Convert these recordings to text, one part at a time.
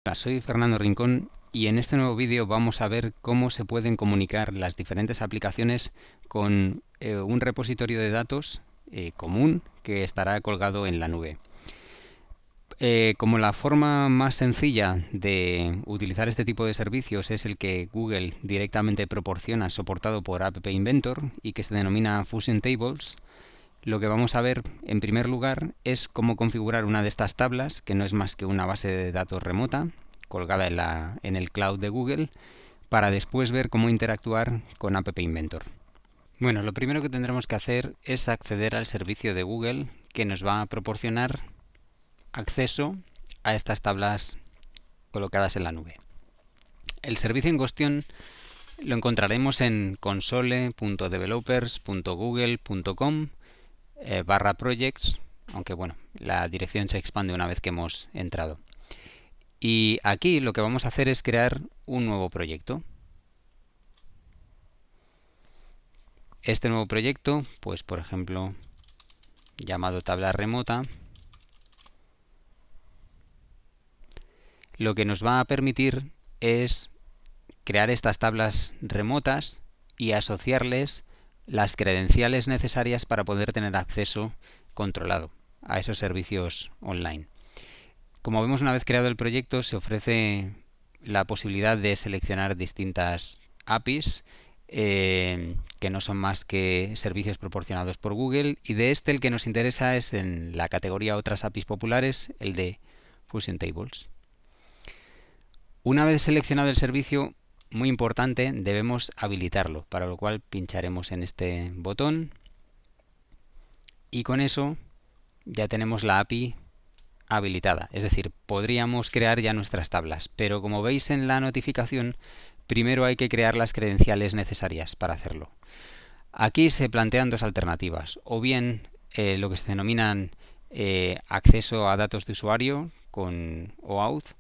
Hola, soy Fernando Rincón y en este nuevo vídeo vamos a ver cómo se pueden comunicar las diferentes aplicaciones con un repositorio de datos común que estará colgado en la nube. Como la forma más sencilla de utilizar este tipo de servicios es el que Google directamente proporciona, soportado por App Inventor y que se denomina Fusion Tables, lo que vamos a ver en primer lugar es cómo configurar una de estas tablas, que no es más que una base de datos remota colgada en el cloud de Google, para después ver cómo interactuar con App Inventor. Bueno, lo primero que tendremos que hacer es acceder al servicio de Google que nos va a proporcionar acceso a estas tablas colocadas en la nube. El servicio en cuestión lo encontraremos en console.developers.google.com /projects, aunque bueno, la dirección se expande una vez que hemos entrado. Y aquí lo que vamos a hacer es crear un nuevo proyecto. Este nuevo proyecto, pues por ejemplo, llamado tabla remota, lo que nos va a permitir es crear estas tablas remotas y asociarles las credenciales necesarias para poder tener acceso controlado a esos servicios online. Como vemos, una vez creado el proyecto se ofrece la posibilidad de seleccionar distintas APIs que no son más que servicios proporcionados por Google, y de este el que nos interesa es en la categoría otras APIs populares, el de Fusion Tables. Una vez seleccionado el servicio, muy importante, debemos habilitarlo, para lo cual pincharemos en este botón y con eso ya tenemos la API habilitada, es decir, podríamos crear ya nuestras tablas, pero como veis en la notificación, primero hay que crear las credenciales necesarias para hacerlo. Aquí se plantean dos alternativas, o bien lo que se denominan acceso a datos de usuario con OAuth,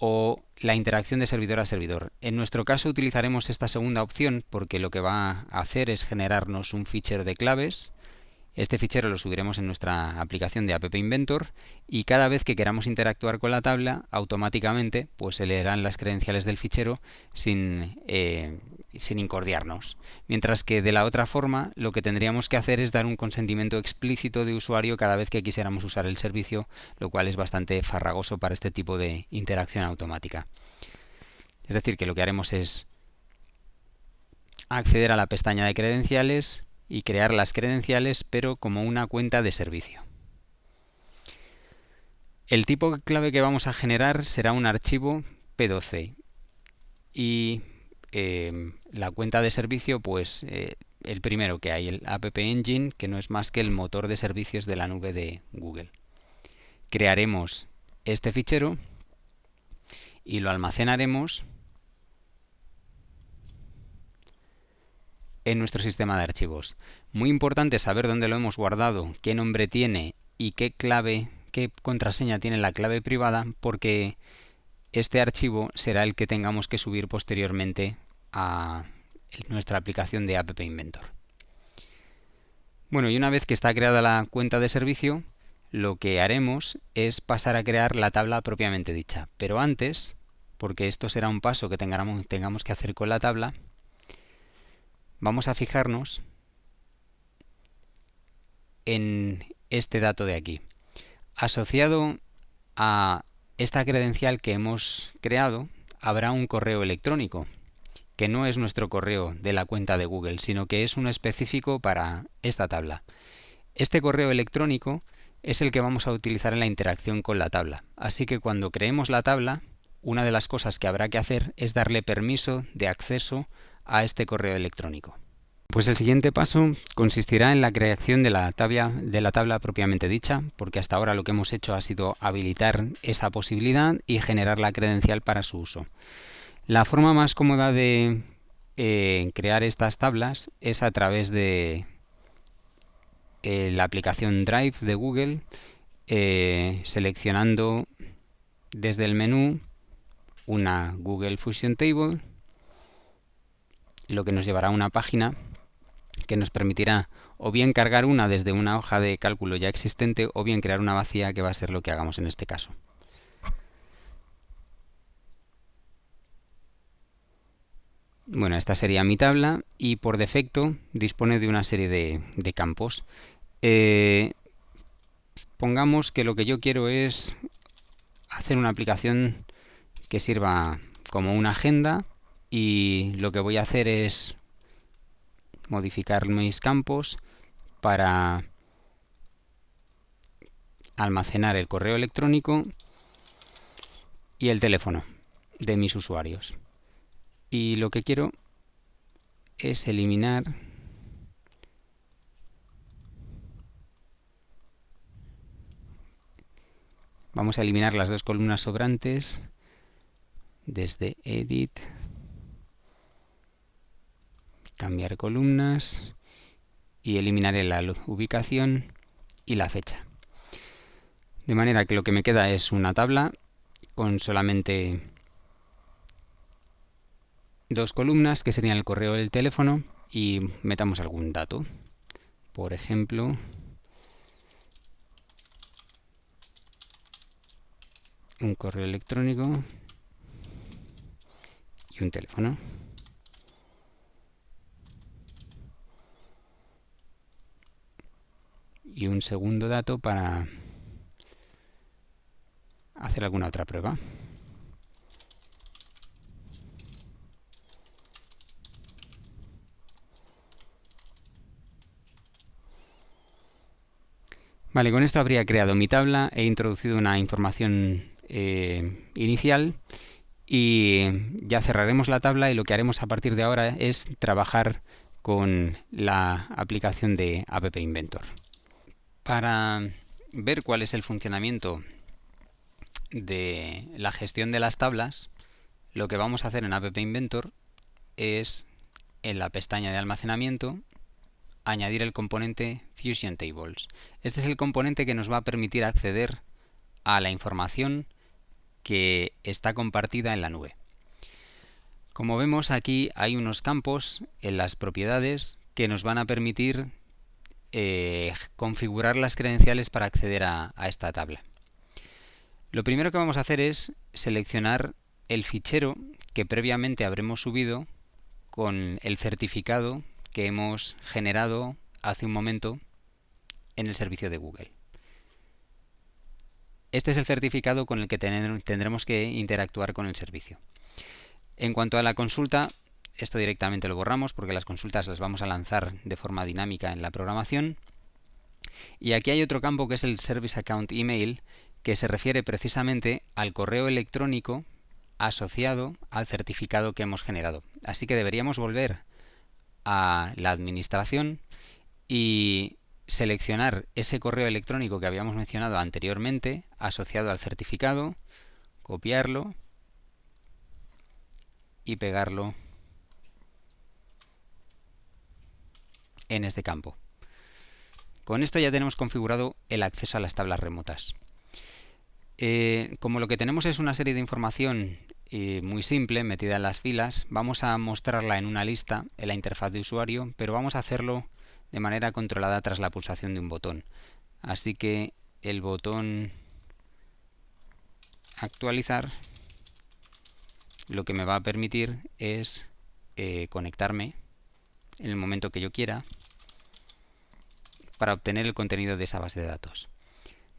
o la interacción de servidor a servidor. En nuestro caso utilizaremos esta segunda opción porque lo que va a hacer es generarnos un fichero de claves. Este fichero lo subiremos en nuestra aplicación de App Inventor y cada vez que queramos interactuar con la tabla, automáticamente pues se leerán las credenciales del fichero sin incordiarnos. Mientras que de la otra forma, lo que tendríamos que hacer es dar un consentimiento explícito de usuario cada vez que quisiéramos usar el servicio, lo cual es bastante farragoso para este tipo de interacción automática. Es decir, que lo que haremos es acceder a la pestaña de credenciales y crear las credenciales, pero como una cuenta de servicio. El tipo clave que vamos a generar será un archivo P12 y la cuenta de servicio, pues el primero que hay, el App Engine, que no es más que el motor de servicios de la nube de Google. Crearemos este fichero y lo almacenaremos en nuestro sistema de archivos. Muy importante saber dónde lo hemos guardado, qué nombre tiene y qué contraseña tiene la clave privada, porque este archivo será el que tengamos que subir posteriormente a nuestra aplicación de App Inventor. Bueno, y una vez que está creada la cuenta de servicio, lo que haremos es pasar a crear la tabla propiamente dicha. Pero antes, porque esto será un paso que tengamos que hacer con la tabla, vamos a fijarnos en este dato de aquí. Asociado a esta credencial que hemos creado, habrá un correo electrónico, que no es nuestro correo de la cuenta de Google, sino que es uno específico para esta tabla. Este correo electrónico es el que vamos a utilizar en la interacción con la tabla. Así que cuando creemos la tabla, una de las cosas que habrá que hacer es darle permiso de acceso a este correo electrónico. Pues el siguiente paso consistirá en la creación de la tabla propiamente dicha, porque hasta ahora lo que hemos hecho ha sido habilitar esa posibilidad y generar la credencial para su uso. La forma más cómoda de crear estas tablas es a través de la aplicación Drive de Google, seleccionando desde el menú una Google Fusion Table, lo que nos llevará a una página que nos permitirá o bien cargar una desde una hoja de cálculo ya existente o bien crear una vacía, que va a ser lo que hagamos en este caso. Bueno, esta sería mi tabla y por defecto dispone de una serie de campos. Eh, Pongamos que lo que yo quiero es hacer una aplicación que sirva como una agenda y lo que voy a hacer es modificar mis campos para almacenar el correo electrónico y el teléfono de mis usuarios. Y lo que quiero es eliminar vamos a eliminar las dos columnas sobrantes desde Edit, cambiar columnas y eliminaré la ubicación y la fecha. De manera que lo que me queda es una tabla con solamente dos columnas que serían el correo y el teléfono y metamos algún dato. Por ejemplo, un correo electrónico y un teléfono. Y un segundo dato para hacer alguna otra prueba. Vale, con esto habría creado mi tabla, he introducido una información inicial y ya cerraremos la tabla y lo que haremos a partir de ahora es trabajar con la aplicación de App Inventor. Para ver cuál es el funcionamiento de la gestión de las tablas, lo que vamos a hacer en App Inventor es en la pestaña de almacenamiento añadir el componente Fusion Tables. Este es el componente que nos va a permitir acceder a la información que está compartida en la nube. Como vemos aquí hay unos campos en las propiedades que nos van a permitir configurar las credenciales para acceder a esta tabla. Lo primero que vamos a hacer es seleccionar el fichero que previamente habremos subido con el certificado que hemos generado hace un momento en el servicio de Google. Este es el certificado con el que tendremos que interactuar con el servicio. En cuanto a la consulta, esto directamente lo borramos porque las consultas las vamos a lanzar de forma dinámica en la programación. Y aquí hay otro campo que es el Service Account Email, que se refiere precisamente al correo electrónico asociado al certificado que hemos generado. Así que deberíamos volver a la administración y seleccionar ese correo electrónico que habíamos mencionado anteriormente asociado al certificado, copiarlo y pegarlo en este campo. Con esto ya tenemos configurado el acceso a las tablas remotas. Como lo que tenemos es una serie de información muy simple metida en las filas, vamos a mostrarla en una lista en la interfaz de usuario, pero vamos a hacerlo de manera controlada tras la pulsación de un botón. Así que el botón actualizar lo que me va a permitir es conectarme en el momento que yo quiera para obtener el contenido de esa base de datos.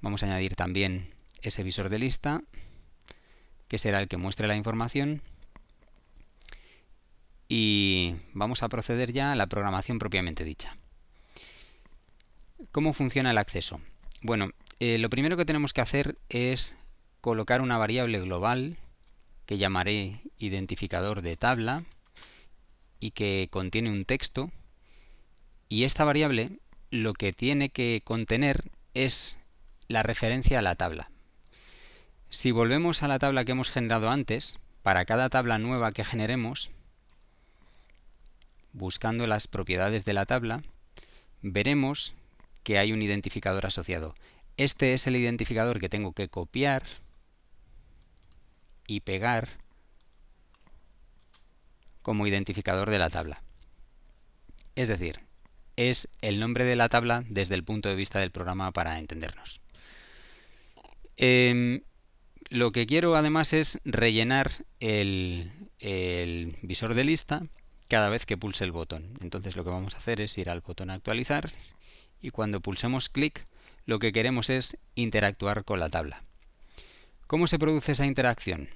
Vamos a añadir también ese visor de lista, que será el que muestre la información, y vamos a proceder ya a la programación propiamente dicha. ¿Cómo funciona el acceso? Bueno, lo primero que tenemos que hacer es colocar una variable global que llamaré identificador de tabla y que contiene un texto, y esta variable lo que tiene que contener es la referencia a la tabla. Si volvemos a la tabla que hemos generado antes, para cada tabla nueva que generemos, buscando las propiedades de la tabla, veremos que hay un identificador asociado. Este es el identificador que tengo que copiar y pegar como identificador de la tabla. Es decir, es el nombre de la tabla desde el punto de vista del programa para entendernos. Lo que quiero además es rellenar el visor de lista cada vez que pulse el botón. Entonces lo que vamos a hacer es ir al botón actualizar y cuando pulsemos clic lo que queremos es interactuar con la tabla. ¿Cómo se produce esa interacción?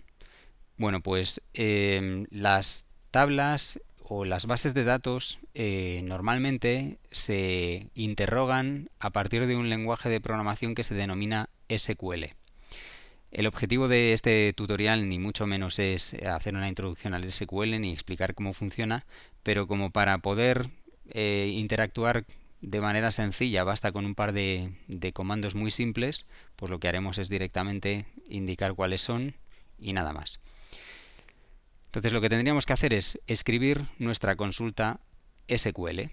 Bueno, pues las tablas o las bases de datos normalmente se interrogan a partir de un lenguaje de programación que se denomina SQL. El objetivo de este tutorial ni mucho menos es hacer una introducción al SQL ni explicar cómo funciona, pero como para poder interactuar de manera sencilla basta con un par de comandos muy simples, pues lo que haremos es directamente indicar cuáles son y nada más. Entonces lo que tendríamos que hacer es escribir nuestra consulta SQL.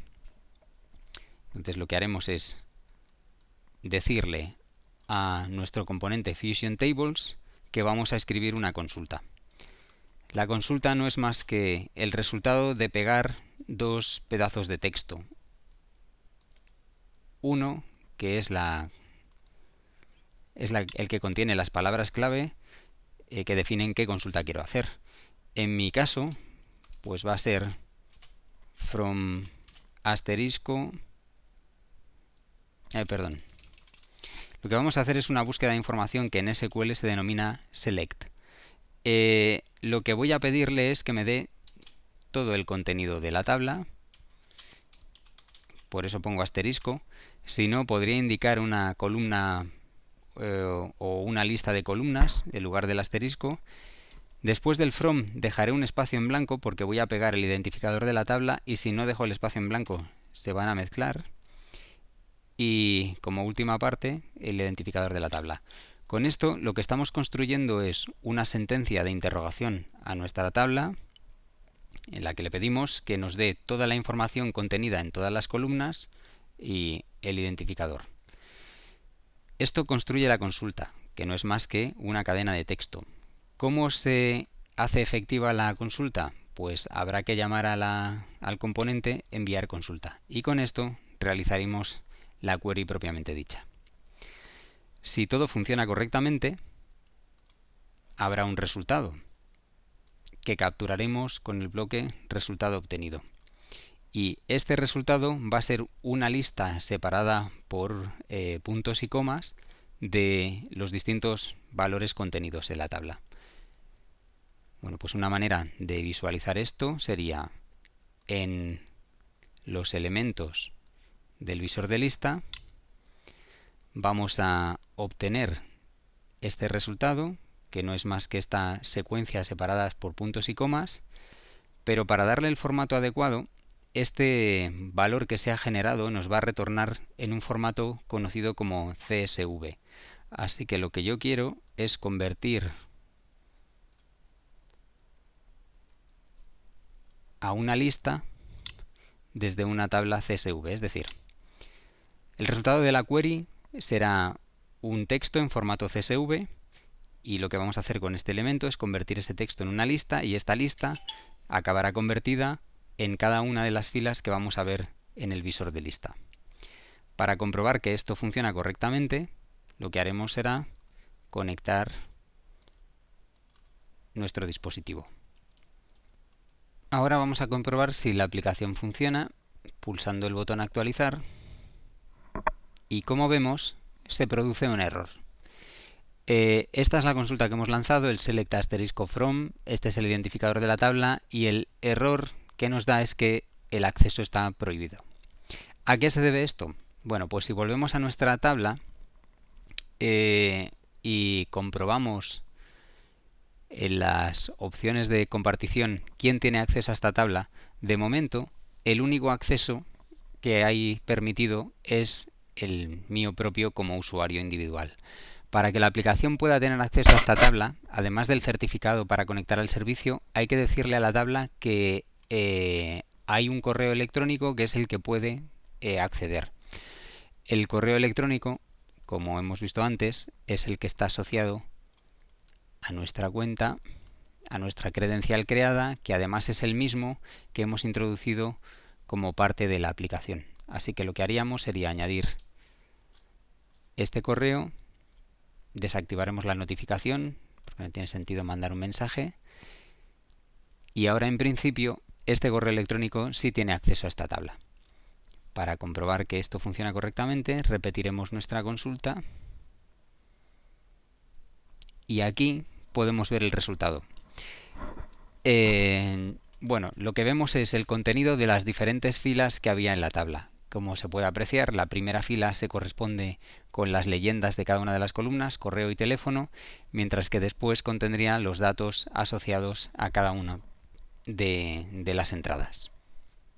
Entonces lo que haremos es decirle a nuestro componente Fusion Tables que vamos a escribir una consulta. La consulta no es más que el resultado de pegar dos pedazos de texto. Uno, que es el que contiene las palabras clave que definen qué consulta quiero hacer. En mi caso, pues va a ser from asterisco. Perdón. Lo que vamos a hacer es una búsqueda de información que en SQL se denomina select. Lo que voy a pedirle es que me dé todo el contenido de la tabla. Por eso pongo asterisco. Si no, podría indicar una columna o una lista de columnas en lugar del asterisco. Después del from dejaré un espacio en blanco porque voy a pegar el identificador de la tabla y si no dejo el espacio en blanco se van a mezclar. Y como última parte, el identificador de la tabla. Con esto lo que estamos construyendo es una sentencia de interrogación a nuestra tabla en la que le pedimos que nos dé toda la información contenida en todas las columnas y el identificador. Esto construye la consulta, que no es más que una cadena de texto. ¿Cómo se hace efectiva la consulta? Pues habrá que llamar al componente enviar consulta y con esto realizaremos la query propiamente dicha. Si todo funciona correctamente, habrá un resultado que capturaremos con el bloque resultado obtenido. Y este resultado va a ser una lista separada por puntos y comas de los distintos valores contenidos en la tabla. Bueno, pues una manera de visualizar esto sería en los elementos del visor de lista vamos a obtener este resultado, que no es más que esta secuencia separadas por puntos y comas, pero para darle el formato adecuado, este valor que se ha generado nos va a retornar en un formato conocido como CSV. Así que lo que yo quiero es convertir a una lista desde una tabla CSV, es decir, el resultado de la query será un texto en formato CSV y lo que vamos a hacer con este elemento es convertir ese texto en una lista y esta lista acabará convertida en cada una de las filas que vamos a ver en el visor de lista. Para comprobar que esto funciona correctamente, lo que haremos será conectar nuestro dispositivo. Ahora vamos a comprobar si la aplicación funciona pulsando el botón actualizar y como vemos se produce un error. Esta es la consulta que hemos lanzado, el select asterisco from, este es el identificador de la tabla y el error que nos da es que el acceso está prohibido. ¿A qué se debe esto? Bueno, pues si volvemos a nuestra tabla y comprobamos en las opciones de compartición quién tiene acceso a esta tabla, de momento el único acceso que hay permitido es el mío propio como usuario individual. Para que la aplicación pueda tener acceso a esta tabla, además del certificado para conectar al servicio, hay que decirle a la tabla que hay un correo electrónico que es el que puede acceder. El correo electrónico, como hemos visto antes, es el que está asociado a nuestra cuenta, a nuestra credencial creada, que además es el mismo que hemos introducido como parte de la aplicación. Así que lo que haríamos sería añadir este correo, desactivaremos la notificación, porque no tiene sentido mandar un mensaje, y ahora en principio este correo electrónico sí tiene acceso a esta tabla. Para comprobar que esto funciona correctamente, repetiremos nuestra consulta y aquí podemos ver el resultado. Bueno, lo que vemos es el contenido de las diferentes filas que había en la tabla. Como se puede apreciar, la primera fila se corresponde con las leyendas de cada una de las columnas, correo y teléfono, mientras que después contendría los datos asociados a cada una de las entradas.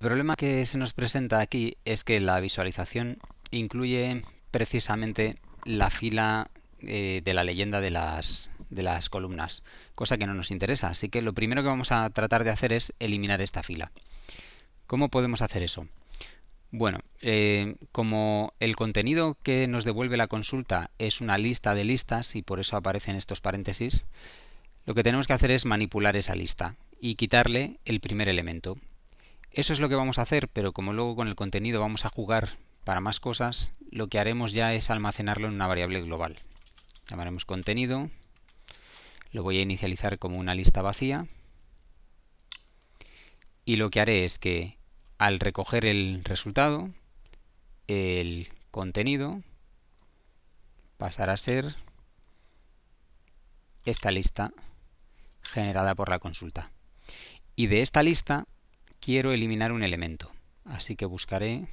El problema que se nos presenta aquí es que la visualización incluye precisamente la fila de la leyenda de las columnas, cosa que no nos interesa. Así que lo primero que vamos a tratar de hacer es eliminar esta fila. ¿Cómo podemos hacer eso? Bueno, como el contenido que nos devuelve la consulta es una lista de listas y por eso aparecen estos paréntesis, lo que tenemos que hacer es manipular esa lista y quitarle el primer elemento. Eso es lo que vamos a hacer, pero como luego con el contenido vamos a jugar para más cosas, lo que haremos ya es almacenarlo en una variable global. Llamaremos contenido, lo voy a inicializar como una lista vacía y lo que haré es que al recoger el resultado, el contenido pasará a ser esta lista generada por la consulta. Y de esta lista quiero eliminar un elemento, así que buscaré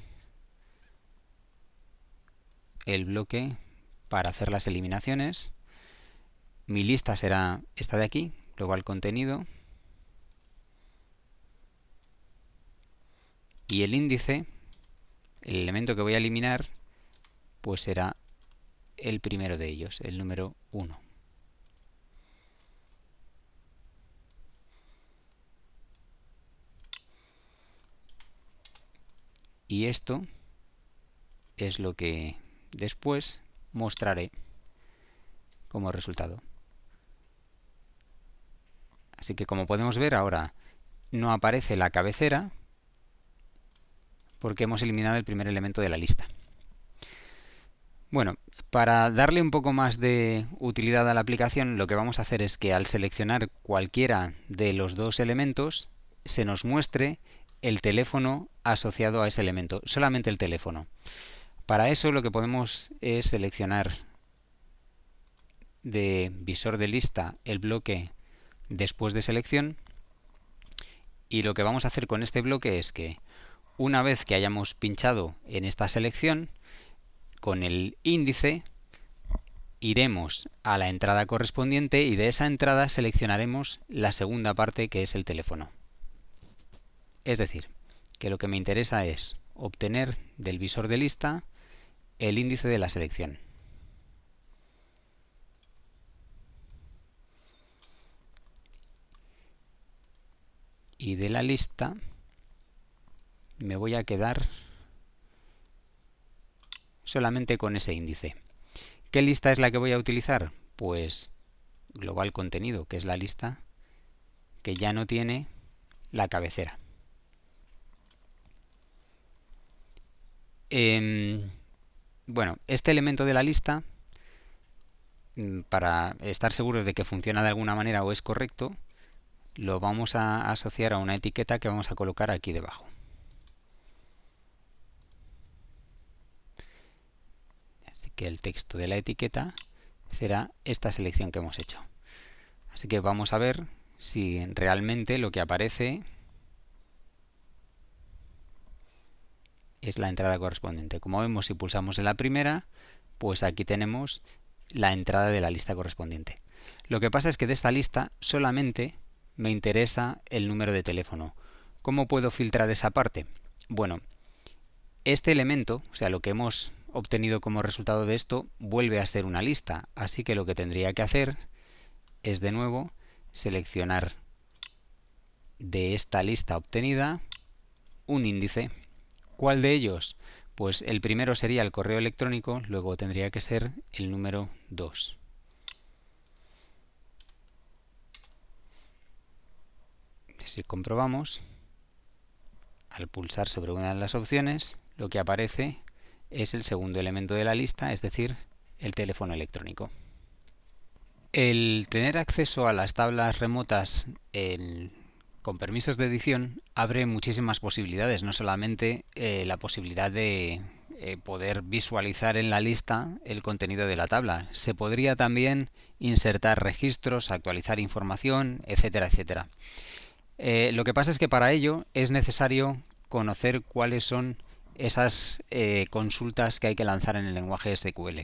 el bloque para hacer las eliminaciones. Mi lista será esta de aquí, luego al contenido, y el índice, el elemento que voy a eliminar, pues será el primero de ellos, el número 1. Y esto es lo que después mostraré como resultado. Así que como podemos ver ahora no aparece la cabecera porque hemos eliminado el primer elemento de la lista. Bueno, para darle un poco más de utilidad a la aplicación, lo que vamos a hacer es que al seleccionar cualquiera de los dos elementos, se nos muestre el teléfono asociado a ese elemento, solamente el teléfono. Para eso lo que podemos es seleccionar de visor de lista el bloque después de selección y lo que vamos a hacer con este bloque es que una vez que hayamos pinchado en esta selección, con el índice iremos a la entrada correspondiente y de esa entrada seleccionaremos la segunda parte que es el teléfono. Es decir, que lo que me interesa es obtener del visor de lista el índice de la selección. Y de la lista me voy a quedar solamente con ese índice. ¿Qué lista es la que voy a utilizar? Pues global contenido, que es la lista que ya no tiene la cabecera. Bueno, este elemento de la lista, para estar seguros de que funciona de alguna manera o es correcto, lo vamos a asociar a una etiqueta que vamos a colocar aquí debajo. Así que el texto de la etiqueta será esta selección que hemos hecho. Así que vamos a ver si realmente lo que aparece es la entrada correspondiente. Como vemos, si pulsamos en la primera, pues aquí tenemos la entrada de la lista correspondiente. Lo que pasa es que de esta lista solamente me interesa el número de teléfono. ¿Cómo puedo filtrar esa parte? Bueno, este elemento, o sea, lo que hemos obtenido como resultado de esto, vuelve a ser una lista. Así que lo que tendría que hacer es de nuevo seleccionar de esta lista obtenida un índice. ¿Cuál de ellos? Pues el primero sería el correo electrónico, luego tendría que ser el número 2. Si comprobamos, al pulsar sobre una de las opciones, lo que aparece es el segundo elemento de la lista, es decir, el teléfono electrónico. El tener acceso a las tablas remotas con permisos de edición abre muchísimas posibilidades, no solamente la posibilidad de poder visualizar en la lista el contenido de la tabla. Se podría también insertar registros, actualizar información, etcétera, etcétera. Lo que pasa es que para ello es necesario conocer cuáles son esas consultas que hay que lanzar en el lenguaje SQL.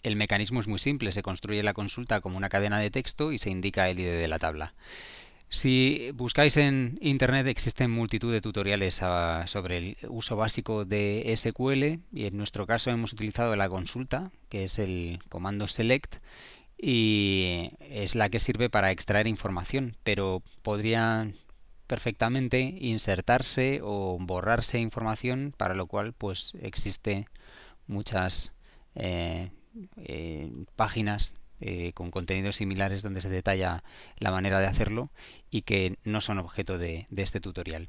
El mecanismo es muy simple, se construye la consulta como una cadena de texto y se indica el ID de la tabla. Si buscáis en Internet existen multitud de tutoriales sobre el uso básico de SQL y en nuestro caso hemos utilizado la consulta, que es el comando select, y es la que sirve para extraer información, pero podría perfectamente insertarse o borrarse información, para lo cual pues existe muchas eh, páginas con contenidos similares donde se detalla la manera de hacerlo y que no son objeto de este tutorial.